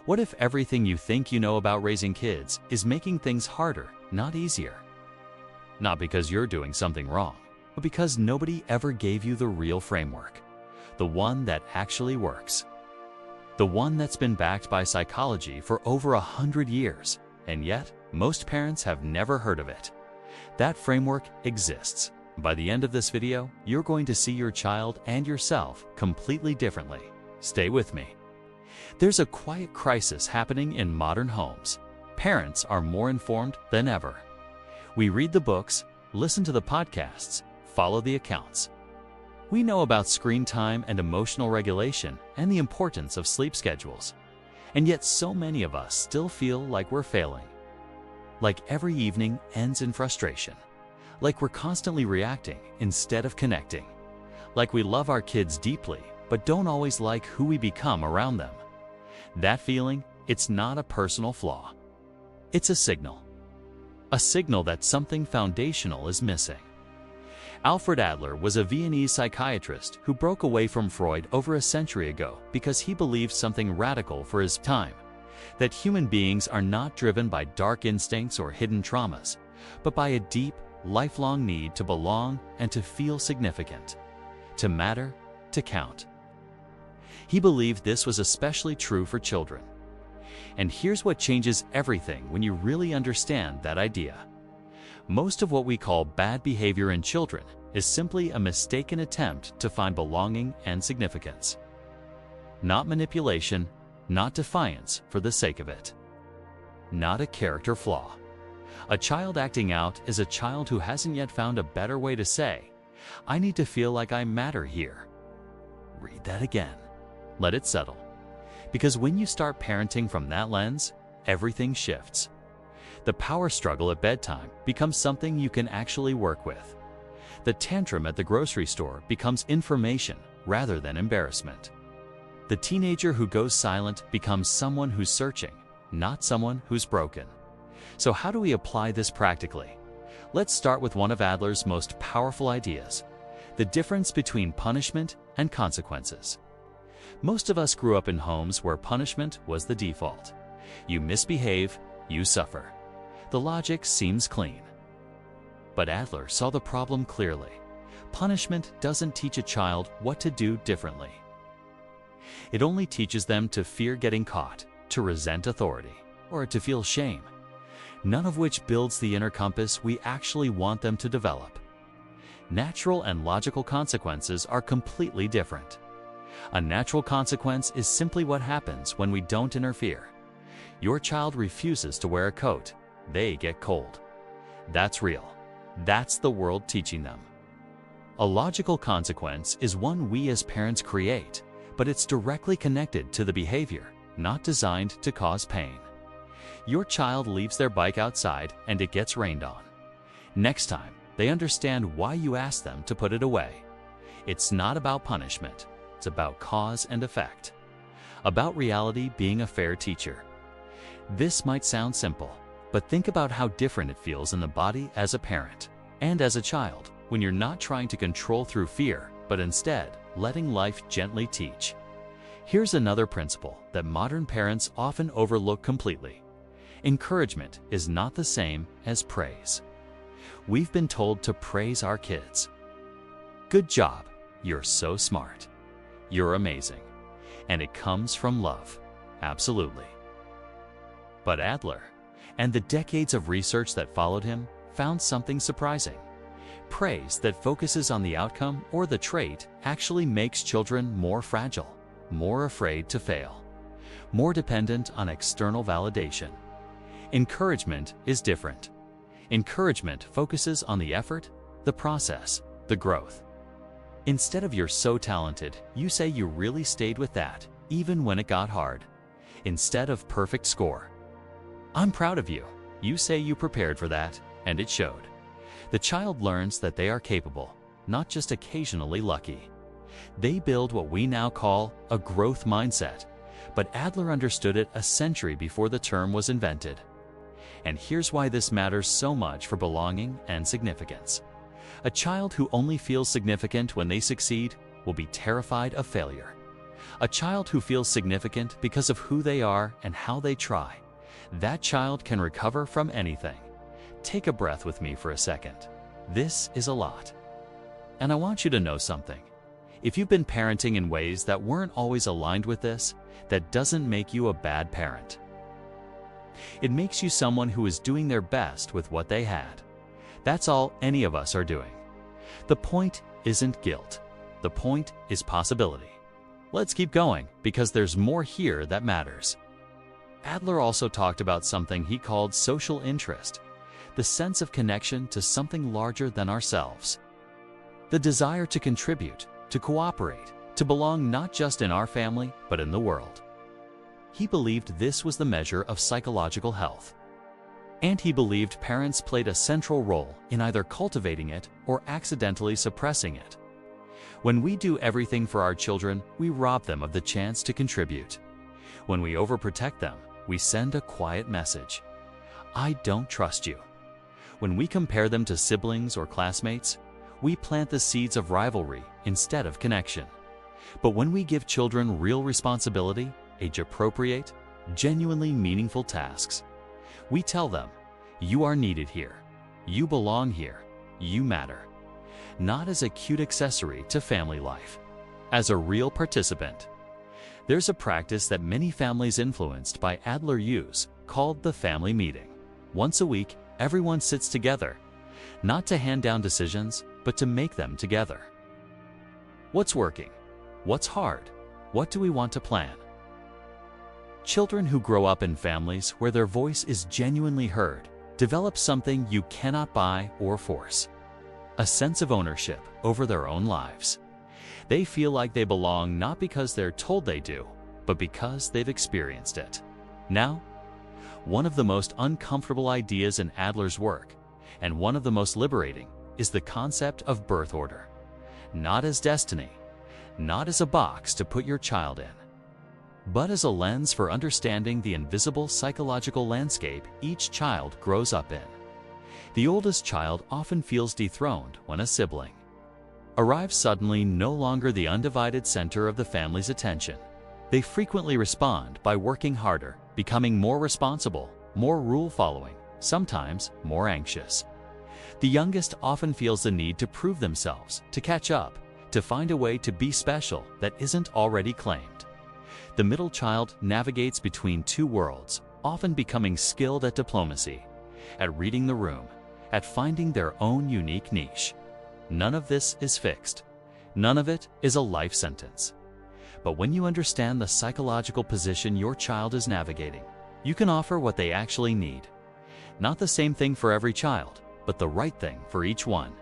What if everything you think you know about raising kids is making things harder, not easier? Not because you're doing something wrong, but because nobody ever gave you the real framework, the one that actually works. The one that's been backed by psychology for over 100 years, and yet most parents have never heard of it. That framework exists. By the end of this video, you're going to see your child and yourself completely differently. Stay with me. There's a quiet crisis happening in modern homes. Parents are more informed than ever. We read the books, listen to the podcasts, follow the accounts. We know about screen time and emotional regulation and the importance of sleep schedules. And yet so many of us still feel like we're failing. Like every evening ends in frustration. Like we're constantly reacting instead of connecting. Like we love our kids deeply, but don't always like who we become around them. That feeling, it's not a personal flaw. It's a signal. A signal that something foundational is missing. Alfred Adler was a Viennese psychiatrist who broke away from Freud over a century ago because he believed something radical for his time, that human beings are not driven by dark instincts or hidden traumas, but by a deep, lifelong need to belong and to feel significant, to matter, to count. He believed this was especially true for children. And here's what changes everything when you really understand that idea. Most of what we call bad behavior in children is simply a mistaken attempt to find belonging and significance. Not manipulation, not defiance for the sake of it. Not a character flaw. A child acting out is a child who hasn't yet found a better way to say, "I need to feel like I matter here." Read that again. Let it settle. Because when you start parenting from that lens, everything shifts. The power struggle at bedtime becomes something you can actually work with. The tantrum at the grocery store becomes information rather than embarrassment. The teenager who goes silent becomes someone who's searching, not someone who's broken. So how do we apply this practically? Let's start with one of Adler's most powerful ideas: the difference between punishment and consequences. Most of us grew up in homes where punishment was the default. You misbehave, you suffer. The logic seems clean. But Adler saw the problem clearly. Punishment doesn't teach a child what to do differently. It only teaches them to fear getting caught, to resent authority, or to feel shame, none of which builds the inner compass we actually want them to develop. Natural and logical consequences are completely different. A natural consequence is simply what happens when we don't interfere. Your child refuses to wear a coat. They get cold. That's real. That's the world teaching them. A logical consequence is one we as parents create, but it's directly connected to the behavior, not designed to cause pain. Your child leaves their bike outside and it gets rained on. Next time, they understand why you asked them to put it away. It's not about punishment. It's about cause and effect. About reality being a fair teacher. This might sound simple, but think about how different it feels in the body as a parent and as a child when you're not trying to control through fear, but instead letting life gently teach. Here's another principle that modern parents often overlook completely. Encouragement is not the same as praise. We've been told to praise our kids. Good job, you're so smart. You're amazing. And it comes from love, absolutely. But Adler, and the decades of research that followed him, found something surprising. Praise that focuses on the outcome or the trait actually makes children more fragile, more afraid to fail, more dependent on external validation. Encouragement is different. Encouragement focuses on the effort, the process, the growth. Instead of "you're so talented," you say "you really stayed with that, even when it got hard." Instead of "perfect score," "I'm proud of you," you say "you prepared for that, and it showed." The child learns that they are capable, not just occasionally lucky. They build what we now call a growth mindset, but Adler understood it a century before the term was invented. And here's why this matters so much for belonging and significance. A child who only feels significant when they succeed will be terrified of failure. A child who feels significant because of who they are and how they try. That child can recover from anything. Take a breath with me for a second. This is a lot. And I want you to know something. If you've been parenting in ways that weren't always aligned with this, that doesn't make you a bad parent. It makes you someone who is doing their best with what they had. That's all any of us are doing. The point isn't guilt. The point is possibility. Let's keep going, because there's more here that matters. Adler also talked about something he called social interest, the sense of connection to something larger than ourselves. The desire to contribute, to cooperate, to belong not just in our family, but in the world. He believed this was the measure of psychological health. And he believed parents played a central role in either cultivating it or accidentally suppressing it. When we do everything for our children, we rob them of the chance to contribute. When we overprotect them, we send a quiet message. I don't trust you. When we compare them to siblings or classmates, we plant the seeds of rivalry instead of connection. But when we give children real responsibility, age-appropriate, genuinely meaningful tasks, we tell them, you are needed here, you belong here, you matter. Not as a cute accessory to family life, as a real participant. There's a practice that many families influenced by Adler use called the family meeting. Once a week, everyone sits together, not to hand down decisions, but to make them together. What's working? What's hard? What do we want to plan? Children who grow up in families where their voice is genuinely heard develop something you cannot buy or force. A sense of ownership over their own lives. They feel like they belong not because they're told they do, but because they've experienced it. Now, one of the most uncomfortable ideas in Adler's work, and one of the most liberating, is the concept of birth order. Not as destiny, not as a box to put your child in, but as a lens for understanding the invisible psychological landscape each child grows up in. The oldest child often feels dethroned when a sibling arrives suddenly, no longer the undivided center of the family's attention. They frequently respond by working harder, becoming more responsible, more rule-following, sometimes more anxious. The youngest often feels the need to prove themselves, to catch up, to find a way to be special that isn't already claimed. The middle child navigates between two worlds, often becoming skilled at diplomacy, at reading the room, at finding their own unique niche. None of this is fixed. None of it is a life sentence. But when you understand the psychological position your child is navigating, you can offer what they actually need. Not the same thing for every child, but the right thing for each one.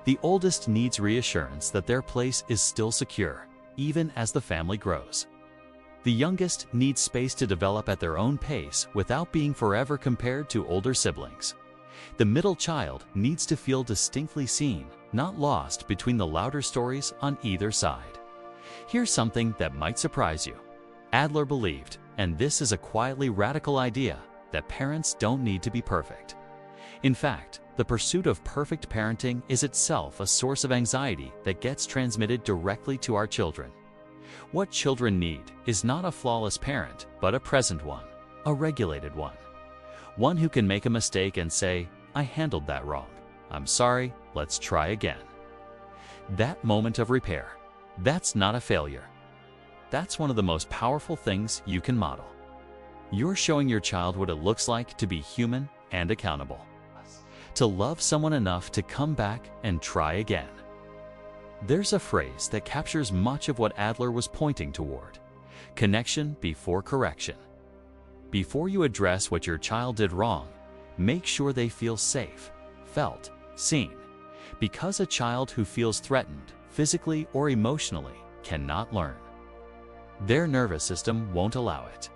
The oldest needs reassurance that their place is still secure, even as the family grows. The youngest needs space to develop at their own pace without being forever compared to older siblings. The middle child needs to feel distinctly seen, not lost between the louder stories on either side. Here's something that might surprise you. Adler believed, and this is a quietly radical idea, that parents don't need to be perfect. In fact, the pursuit of perfect parenting is itself a source of anxiety that gets transmitted directly to our children. What children need is not a flawless parent, but a present one, a regulated one. One who can make a mistake and say, I handled that wrong. I'm sorry, let's try again. That moment of repair, that's not a failure. That's one of the most powerful things you can model. You're showing your child what it looks like to be human and accountable. To love someone enough to come back and try again. There's a phrase that captures much of what Adler was pointing toward: connection before correction. Before you address what your child did wrong, make sure they feel safe, felt, seen. Because a child who feels threatened, physically or emotionally, cannot learn. Their nervous system won't allow it.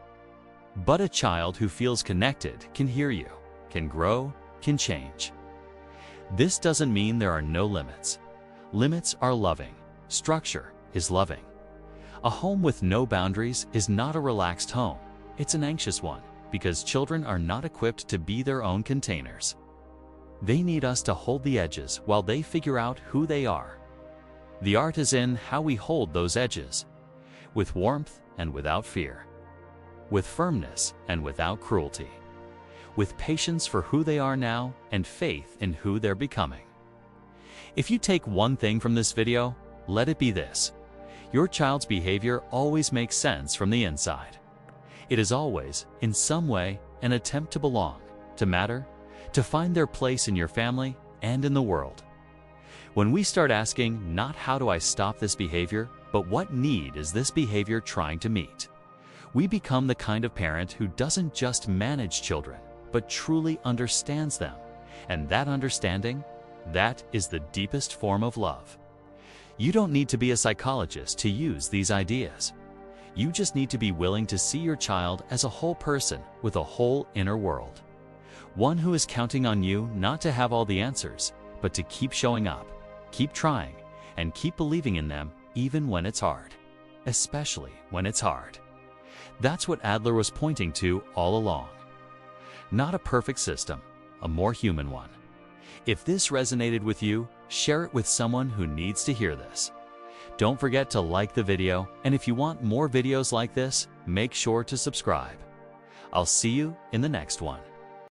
But a child who feels connected can hear you, can grow, can change. This doesn't mean there are no limits. Limits are loving. Structure is loving. A home with no boundaries is not a relaxed home. It's an anxious one, because children are not equipped to be their own containers. They need us to hold the edges while they figure out who they are. The art is in how we hold those edges. with warmth and without fear, with firmness and without cruelty, with patience for who they are now and faith in who they're becoming. If you take one thing from this video, let it be this: your child's behavior always makes sense from the inside. It is always, in some way, an attempt to belong, to matter, to find their place in your family and in the world. When we start asking not how do I stop this behavior, but what need is this behavior trying to meet, we become the kind of parent who doesn't just manage children, but truly understands them. And that understanding, that is the deepest form of love. You don't need to be a psychologist to use these ideas. You just need to be willing to see your child as a whole person with a whole inner world. One who is counting on you not to have all the answers, but to keep showing up, keep trying, and keep believing in them even when it's hard. Especially when it's hard. That's what Adler was pointing to all along. Not a perfect system, a more human one. If this resonated with you, share it with someone who needs to hear this. Don't forget to like the video, and if you want more videos like this, make sure to subscribe. I'll see you in the next one.